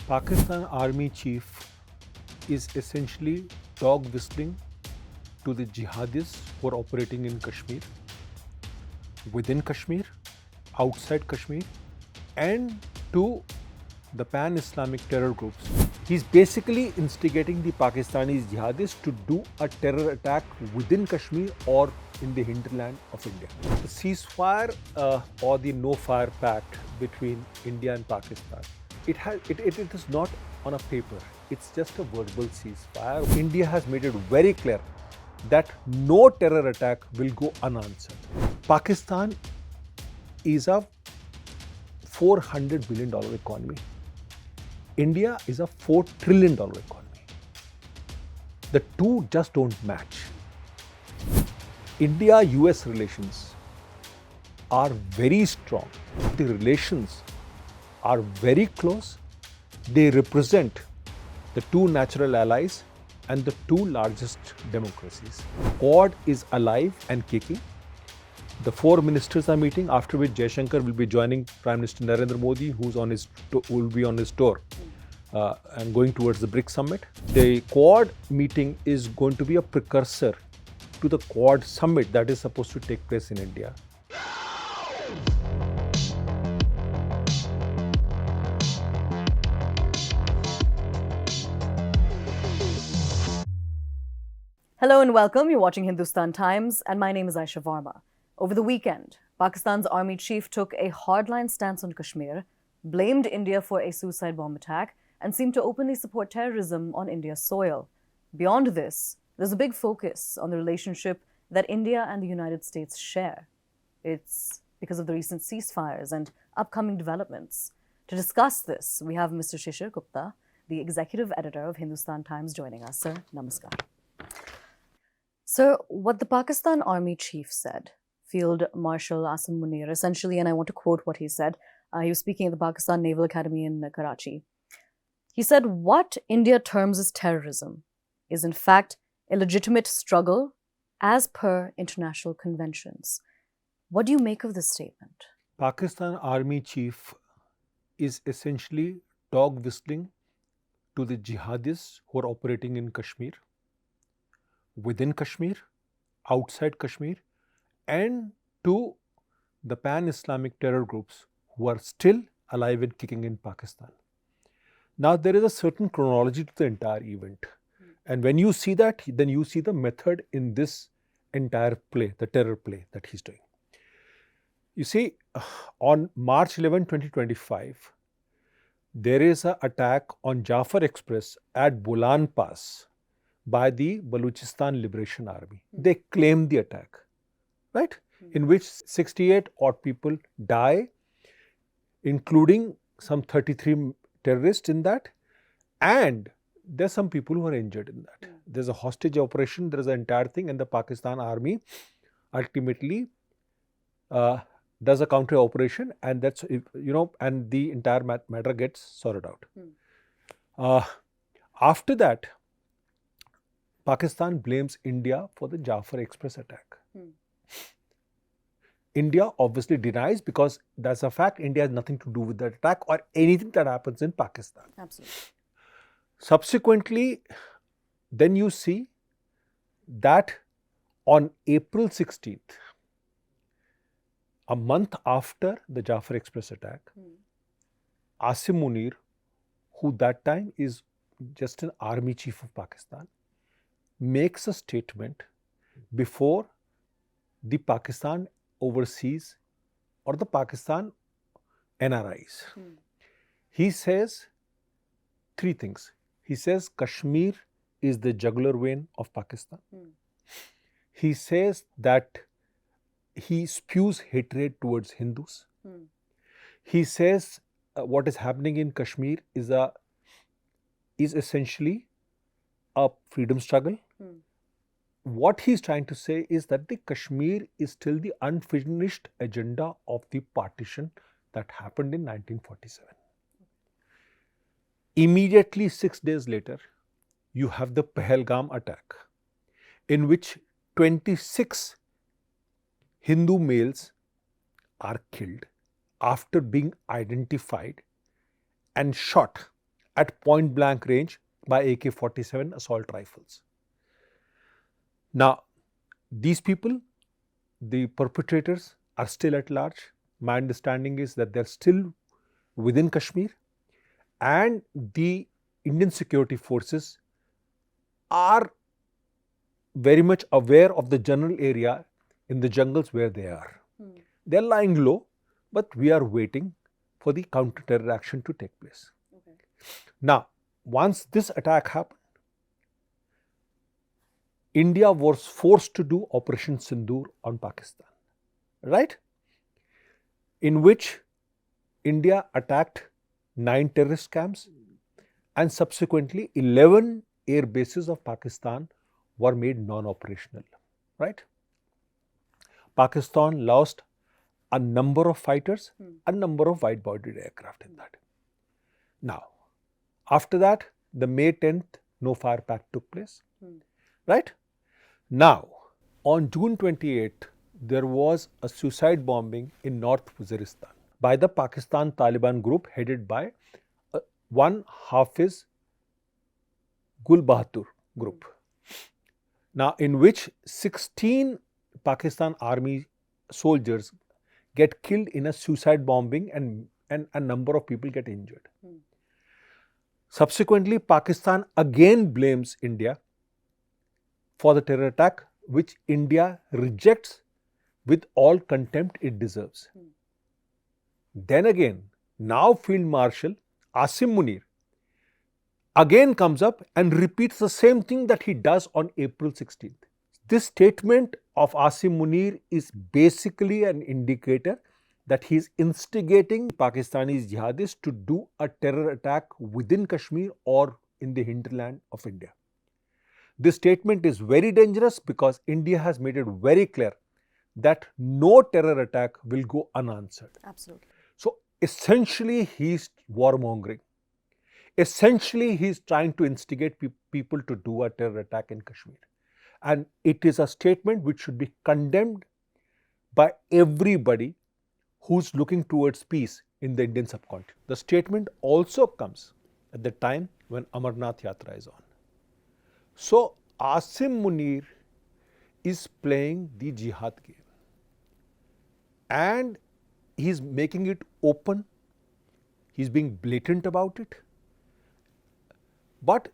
Pakistan Army Chief is essentially dog whistling to the jihadists who are operating in Kashmir, within Kashmir, outside Kashmir, and to the pan-Islamic terror groups. He's basically instigating the Pakistani jihadists to do a terror attack within Kashmir or in the hinterland of India. The ceasefire or the no-fire pact between India and Pakistan, it is not on a paper. It's just a verbal ceasefire. India has made it very clear that no terror attack will go unanswered. Pakistan is a $400 billion economy. India is a $4 trillion economy. The two just don't match. India-U.S. relations are very strong. The relations are very close. They represent the two natural allies and the two largest democracies. Quad is alive and kicking. The four ministers are meeting, after which Jaishankar will be joining Prime Minister Narendra Modi, will be on his tour and going towards the BRICS summit. The Quad meeting is going to be a precursor to the Quad summit that is supposed to take place in India. Hello and welcome. You're watching Hindustan Times and my name is Aisha Varma. Over the weekend, Pakistan's army chief took a hardline stance on Kashmir, blamed India for a suicide bomb attack, and seemed to openly support terrorism on India's soil. Beyond this, there's a big focus on the relationship that India and the United States share. It's because of the recent ceasefires and upcoming developments. To discuss this, we have Mr. Shishir Gupta, the executive editor of Hindustan Times, joining us. Sir, namaskar. Sir, what the Pakistan Army chief said, Field Marshal Asim Munir, essentially, and I want to quote what he said. He was speaking at the Pakistan Naval Academy in Karachi. He said, what India terms as terrorism is in fact a legitimate struggle as per international conventions. What do you make of this statement? Pakistan Army Chief is essentially dog whistling to the jihadists who are operating in Kashmir, within Kashmir, outside Kashmir, and to the pan-Islamic terror groups who are still alive and kicking in Pakistan. Now, there is a certain chronology to the entire event. And when you see that, then you see the method in this entire play, the terror play that he's doing. You see, on March 11, 2025, there is an attack on Jafar Express at Bolan Pass by the Balochistan Liberation Army. They claim the attack, right? In which 68 odd people die, including some 33 terrorists in that, and there's some people who are injured in that. There's a hostage operation, there's an entire thing, and the Pakistan Army ultimately does a counter operation, and that's, and the entire matter gets sorted out. After that, Pakistan blames India for the Jafar Express attack. India obviously denies, because that's a fact. India has nothing to do with that attack or anything that happens in Pakistan. Absolutely. Subsequently, then you see that on April 16th, a month after the Jafar Express attack, Asim Munir, who that time is just an army chief of Pakistan, makes a statement before the Pakistan overseas or the Pakistan NRIs. He says three things. He says Kashmir is the jugular vein of Pakistan. He says that he spews hatred towards Hindus. He says what is happening in Kashmir is essentially a freedom struggle. What he's trying to say is that the Kashmir is still the unfinished agenda of the partition that happened in 1947. Immediately 6 days later, you have the Pahalgam attack, in which 26 Hindu males are killed after being identified and shot at point blank range by AK-47 assault rifles. Now, these people, the perpetrators, are still at large. My understanding is that they're still within Kashmir, and the Indian security forces are very much aware of the general area in the jungles where they are. They're lying low, but we are waiting for the counter-terror action to take place. Okay. Now, once this attack happened, India was forced to do Operation Sindoor on Pakistan, right? In which India attacked 9 terrorist camps, and subsequently 11 air bases of Pakistan were made non-operational, right? Pakistan lost a number of fighters, a number of wide-bodied aircraft in that. Now, after that, the May 10th no-fire pact took place, right? Now, on June 28th, there was a suicide bombing in North Waziristan by the Pakistan Taliban group headed by one Hafiz Gul Bahadur group. Now, in which 16 Pakistan army soldiers get killed in a suicide bombing, and a number of people get injured. Subsequently, Pakistan again blames India for the terror attack, which India rejects with all contempt it deserves. Then again, now Field Marshal Asim Munir again comes up and repeats the same thing that he does on April 16th. This statement of Asim Munir is basically an indicator that he is instigating Pakistani jihadists to do a terror attack within Kashmir or in the hinterland of India. This statement is very dangerous because India has made it very clear that no terror attack will go unanswered. Absolutely. So essentially, he's warmongering. Essentially, he's trying to instigate people to do a terror attack in Kashmir. And it is a statement which should be condemned by everybody who's looking towards peace in the Indian subcontinent. The statement also comes at the time when Amarnath Yatra is on. So, Asim Munir is playing the jihad game, and he's making it open, he's being blatant about it. But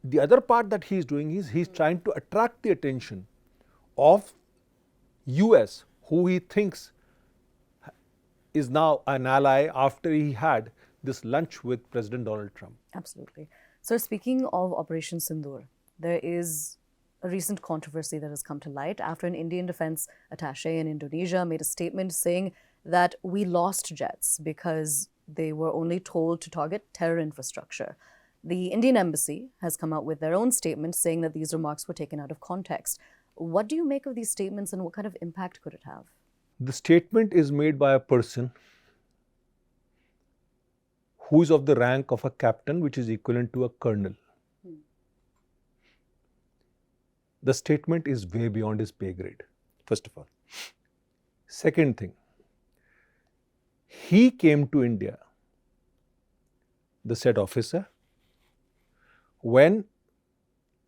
the other part that he's doing is he's trying to attract the attention of U.S., who he thinks is now an ally after he had this lunch with President Donald Trump. Absolutely. So, speaking of Operation Sindoor, there is a recent controversy that has come to light after an Indian defense attaché in Indonesia made a statement saying that we lost jets because they were only told to target terror infrastructure. The Indian embassy has come out with their own statement saying that these remarks were taken out of context. What do you make of these statements, and what kind of impact could it have? The statement is made by a person who is of the rank of a captain, which is equivalent to a colonel. The statement is way beyond his pay grade, first of all. Second thing, he came to India, the said officer, when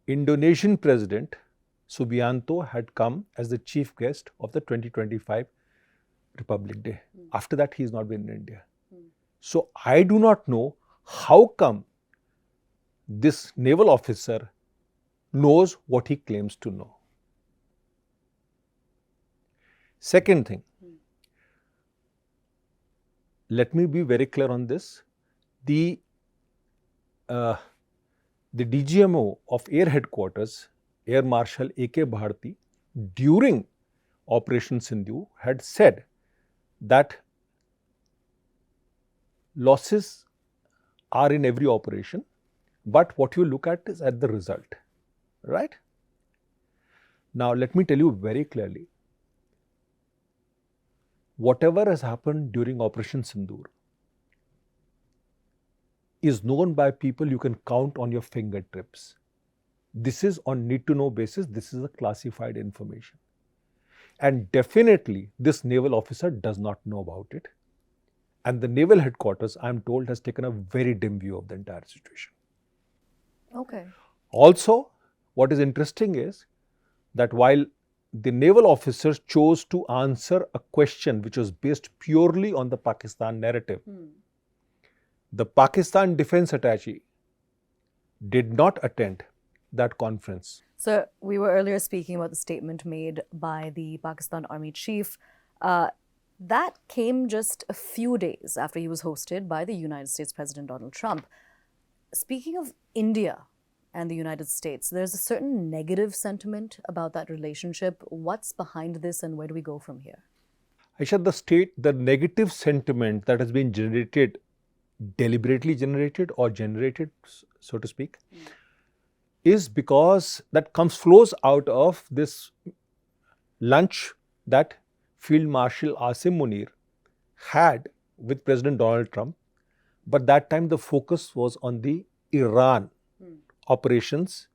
Indonesian President Subianto had come as the chief guest of the 2025 Republic Day. After that, he has not been in India. So, I do not know how come this naval officer knows what he claims to know. Second thing, let me be very clear on this. The DGMO of Air Headquarters, Air Marshal A.K. Bharti, during Operation Sindoor had said that losses are in every operation, but what you look at is at the result, right? Now, let me tell you very clearly, whatever has happened during Operation Sindoor is known by people you can count on your fingertips. This is on need-to-know basis. This is a classified information. And definitely, this naval officer does not know about it. And the naval headquarters, I'm told, has taken a very dim view of the entire situation. Okay. Also, what is interesting is that while the naval officers chose to answer a question which was based purely on the Pakistan narrative, the Pakistan defense attaché did not attend that conference. So we were earlier speaking about the statement made by the Pakistan Army chief. That came just a few days after he was hosted by the United States President Donald Trump. Speaking of India and the United States, there's a certain negative sentiment about that relationship. What's behind this and where do we go from here? Aisha, the negative sentiment that has been generated, deliberately generated or generated, so to speak, is because that flows out of this lunch that Field Marshal Asim Munir had with President Donald Trump, but that time the focus was on the Iran operations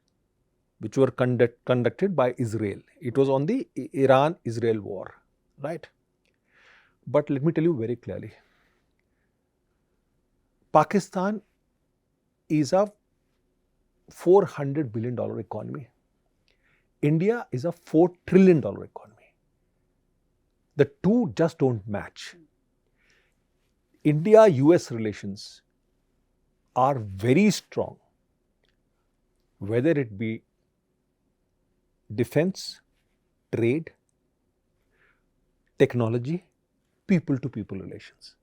which were conducted by Israel. It was on the Iran-Israel war, right? But let me tell you very clearly, Pakistan is a $400 billion economy. India is a $4 trillion economy. The two just don't match. India-U.S. relations are very strong, whether it be defense, trade, technology, people-to-people relations.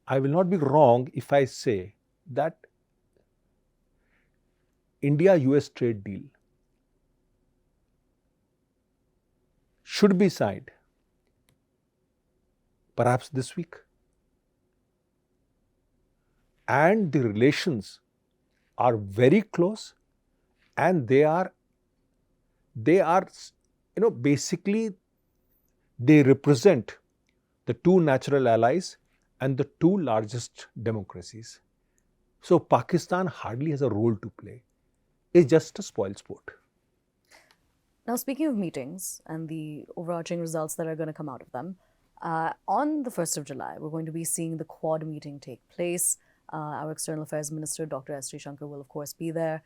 I will not be wrong if I say that India-U.S. trade deal should be signed perhaps this week. And the relations are very close, and they are basically they represent the two natural allies and the two largest democracies. So Pakistan hardly has a role to play. It's just a spoil sport. Now, speaking of meetings and the overarching results that are going to come out of them, on the 1st of July, we're going to be seeing the Quad meeting take place. Our External Affairs Minister, Dr. S. Shankar, will, of course, be there.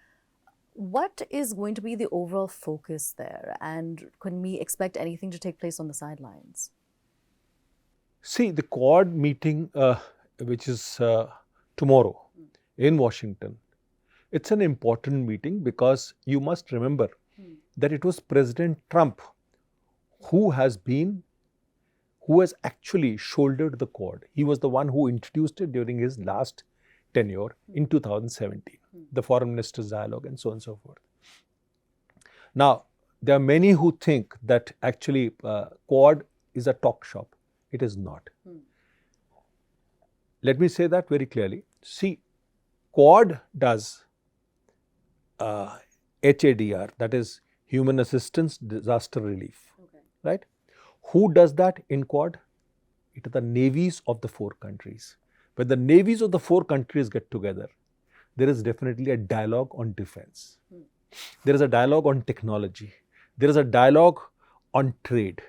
What is going to be the overall focus there? And can we expect anything to take place on the sidelines? See, the Quad meeting, which is tomorrow in Washington, it's an important meeting because you must remember that it was President Trump who has actually shouldered the Quad. He was the one who introduced it during his last tenure in 2017, the Foreign Ministers' Dialogue and so on and so forth. Now, there are many who think that actually Quad is a talk shop. It is not. Let me say that very clearly. See, Quad does HADR, that is Human Assistance Disaster Relief, right? Who does that in Quad? It is the navies of the four countries. When the navies of the four countries get together, there is definitely a dialogue on defense. There is a dialogue on technology. There is a dialogue on trade.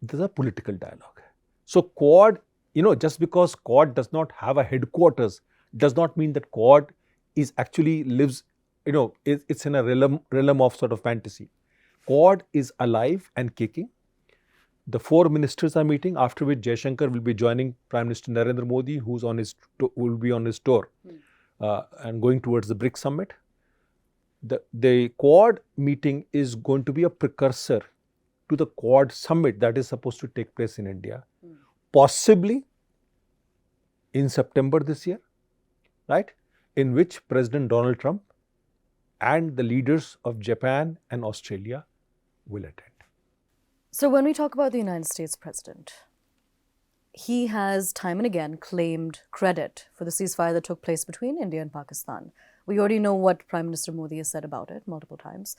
There is a political dialogue. So Quad, just because Quad does not have a headquarters, does not mean that Quad is actually lives, it's in a realm of sort of fantasy. Quad is alive and kicking. The four ministers are meeting, after which Jaishankar will be joining Prime Minister Narendra Modi, who will be on his tour and going towards the BRICS summit. The Quad meeting is going to be a precursor to the Quad summit that is supposed to take place in India, possibly in September this year, right? In which President Donald Trump and the leaders of Japan and Australia will attend. So when we talk about the United States president, he has time and again claimed credit for the ceasefire that took place between India and Pakistan. We already know what Prime Minister Modi has said about it multiple times.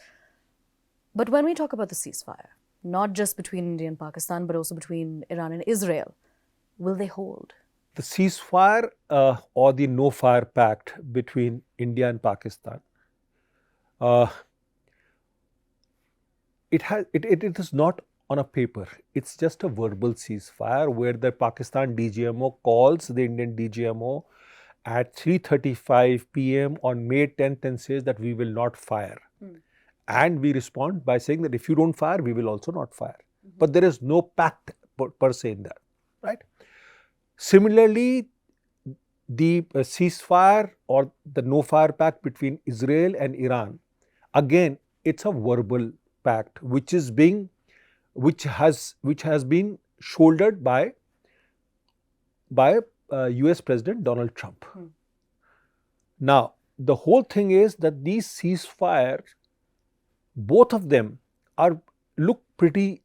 But when we talk about the ceasefire, not just between India and Pakistan, but also between Iran and Israel, will they hold? The ceasefire or the no-fire pact between India and Pakistan, it is not on a paper. It's just a verbal ceasefire where the Pakistan DGMO calls the Indian DGMO at 3:35 p.m. on May 10th and says that we will not fire. And we respond by saying that if you don't fire, we will also not fire. But there is no pact per se in that, right? Similarly, the ceasefire or the no-fire pact between Israel and Iran, again, it's a verbal pact which has been shouldered by U.S. President Donald Trump. Now, the whole thing is that these ceasefires, both of them look pretty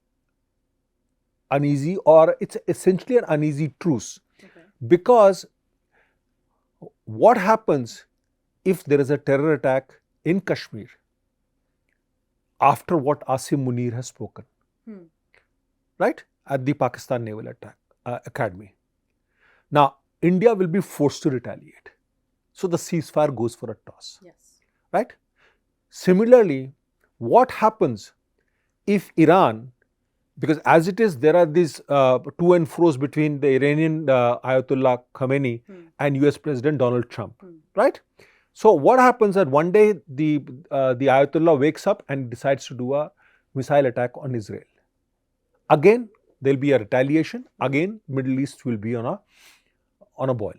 uneasy, or it's essentially an uneasy truce. Because what happens if there is a terror attack in Kashmir after what Asim Munir has spoken, right, at the Pakistan Naval Academy? Now, India will be forced to retaliate. So the ceasefire goes for a toss, right? Similarly, what happens if Iran, because as it is, there are these to and fro's between the Iranian Ayatollah Khamenei and US President Donald Trump, right? So what happens that one day the Ayatollah wakes up and decides to do a missile attack on Israel. Again, there'll be a retaliation. Again, Middle East will be on a boil.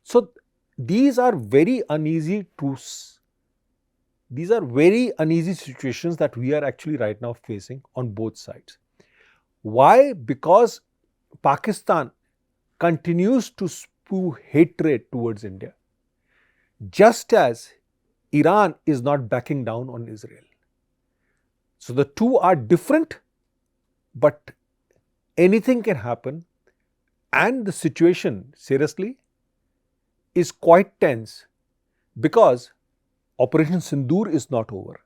So these are very uneasy truths. These are very uneasy situations that we are actually right now facing on both sides. Why? Because Pakistan continues to spew hatred towards India, just as Iran is not backing down on Israel. So the two are different, but anything can happen, and the situation, seriously, is quite tense because Operation Sindoor is not over.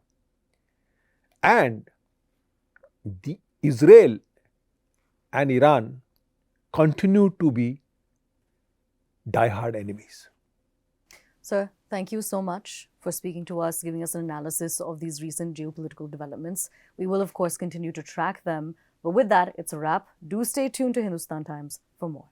And the Israel and Iran continue to be die-hard enemies. Sir, thank you so much for speaking to us, giving us an analysis of these recent geopolitical developments. We will, of course, continue to track them. But with that, it's a wrap. Do stay tuned to Hindustan Times for more.